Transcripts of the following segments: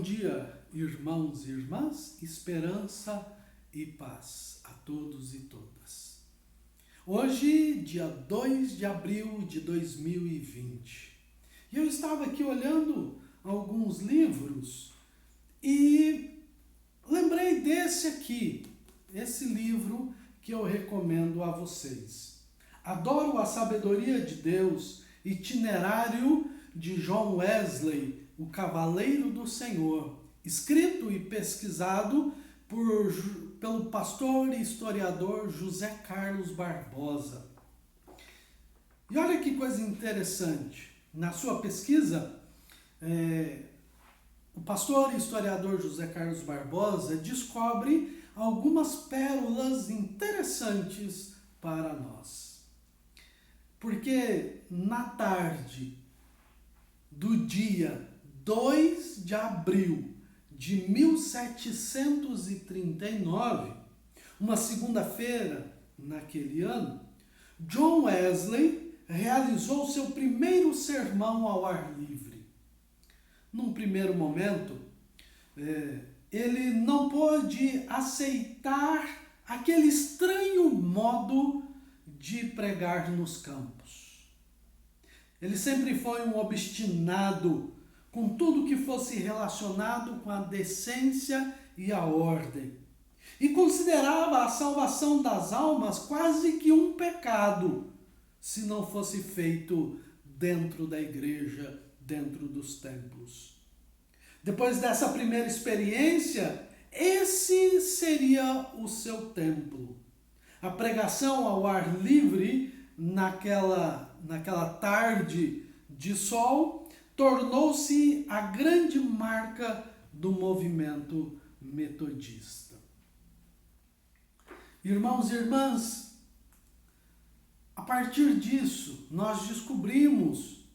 Bom dia, irmãos e irmãs, esperança e paz a todos e todas. Hoje, dia 2 de abril de 2020, e eu estava aqui olhando alguns livros e lembrei desse aqui, esse livro que eu recomendo a vocês. Adoro a Sabedoria de Deus, Itinerário de John Wesley, o Cavaleiro do Senhor, escrito e pesquisado pelo pastor e historiador José Carlos Barbosa. E olha que coisa interessante, na sua pesquisa, o pastor e historiador José Carlos Barbosa descobre algumas pérolas interessantes para nós. Porque na tarde do dia 2 de abril de 1739, uma segunda-feira naquele ano, John Wesley realizou seu primeiro sermão ao ar livre. Num primeiro momento, ele não pôde aceitar aquele estranho modo de pregar nos campos. Ele sempre foi um obstinado com tudo que fosse relacionado com a decência e a ordem. E considerava a salvação das almas quase que um pecado, se não fosse feito dentro da igreja, dentro dos templos. Depois dessa primeira experiência, esse seria o seu templo. A pregação ao ar livre, naquela tarde de sol, tornou-se a grande marca do movimento metodista. Irmãos e irmãs, a partir disso, nós descobrimos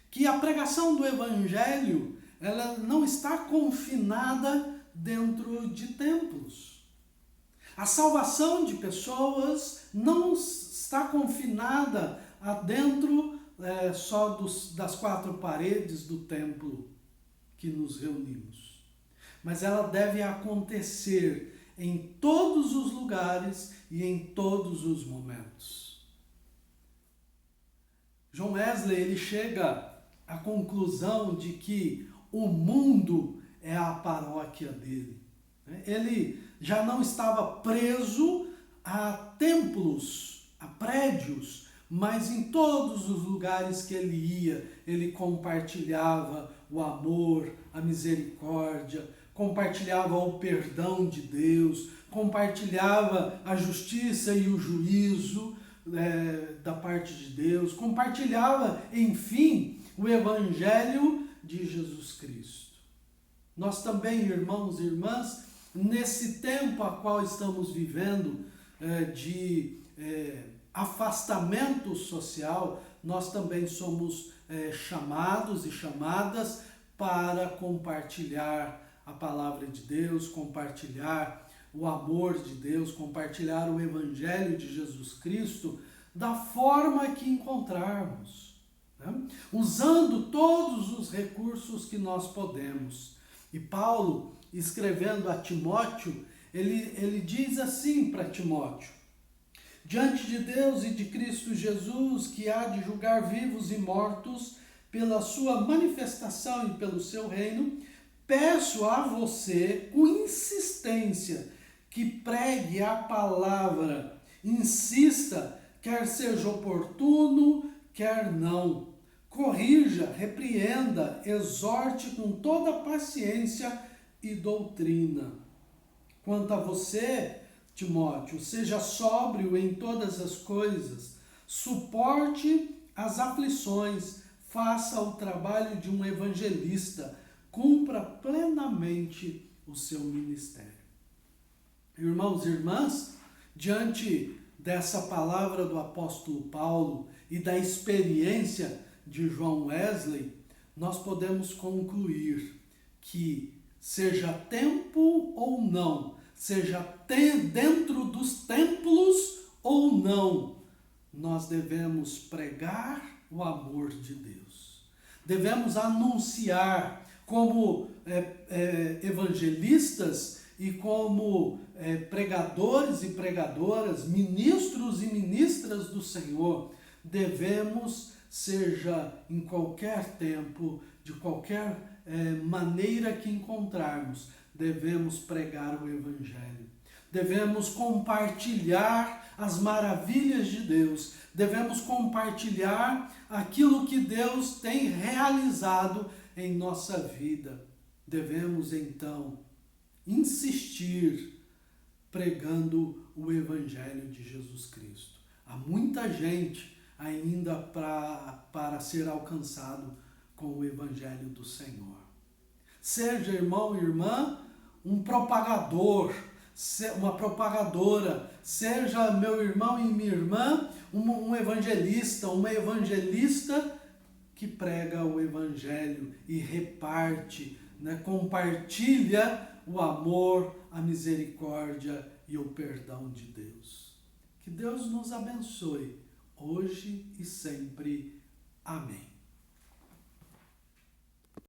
que a pregação do Evangelho ela não está confinada dentro de templos. A salvação de pessoas não está confinada dentro só das quatro paredes do templo que nos reunimos. Mas ela deve acontecer em todos os lugares e em todos os momentos. John Wesley ele chega à conclusão de que o mundo é a paróquia dele. Ele já não estava preso a templos, a prédios, mas em todos os lugares que ele ia, ele compartilhava o amor, a misericórdia, compartilhava o perdão de Deus, compartilhava a justiça e o juízo da parte de Deus, compartilhava, enfim, o Evangelho de Jesus Cristo. Nós também, irmãos e irmãs, nesse tempo a qual estamos vivendo de afastamento social, nós também somos chamados e chamadas para compartilhar a palavra de Deus, compartilhar o amor de Deus, compartilhar o Evangelho de Jesus Cristo da forma que encontrarmos, né? Usando todos os recursos que nós podemos. E Paulo, escrevendo a Timóteo, ele diz assim para Timóteo: diante de Deus e de Cristo Jesus, que há de julgar vivos e mortos pela sua manifestação e pelo seu reino, peço a você com insistência que pregue a palavra, insista, quer seja oportuno, quer não. Corrija, repreenda, exorte com toda paciência e doutrina. Quanto a você, Timóteo, seja sóbrio em todas as coisas, suporte as aflições, faça o trabalho de um evangelista, cumpra plenamente o seu ministério. Irmãos e irmãs, diante dessa palavra do apóstolo Paulo e da experiência de John Wesley, nós podemos concluir que, seja tempo ou não, seja dentro dos templos ou não, nós devemos pregar o amor de Deus. Devemos anunciar como evangelistas e como pregadores e pregadoras, ministros e ministras do Senhor, devemos, seja em qualquer tempo, de qualquer maneira que encontrarmos, devemos pregar o Evangelho. Devemos compartilhar as maravilhas de Deus. Devemos compartilhar aquilo que Deus tem realizado em nossa vida. Devemos, então, insistir pregando o Evangelho de Jesus Cristo. Há muita gente ainda para ser alcançado com o Evangelho do Senhor. Seja, irmão e irmã, um propagador, uma propagadora, seja, meu irmão e minha irmã, um evangelista, uma evangelista que prega o Evangelho e reparte, compartilha o amor, a misericórdia e o perdão de Deus. Que Deus nos abençoe, hoje e sempre. Amém.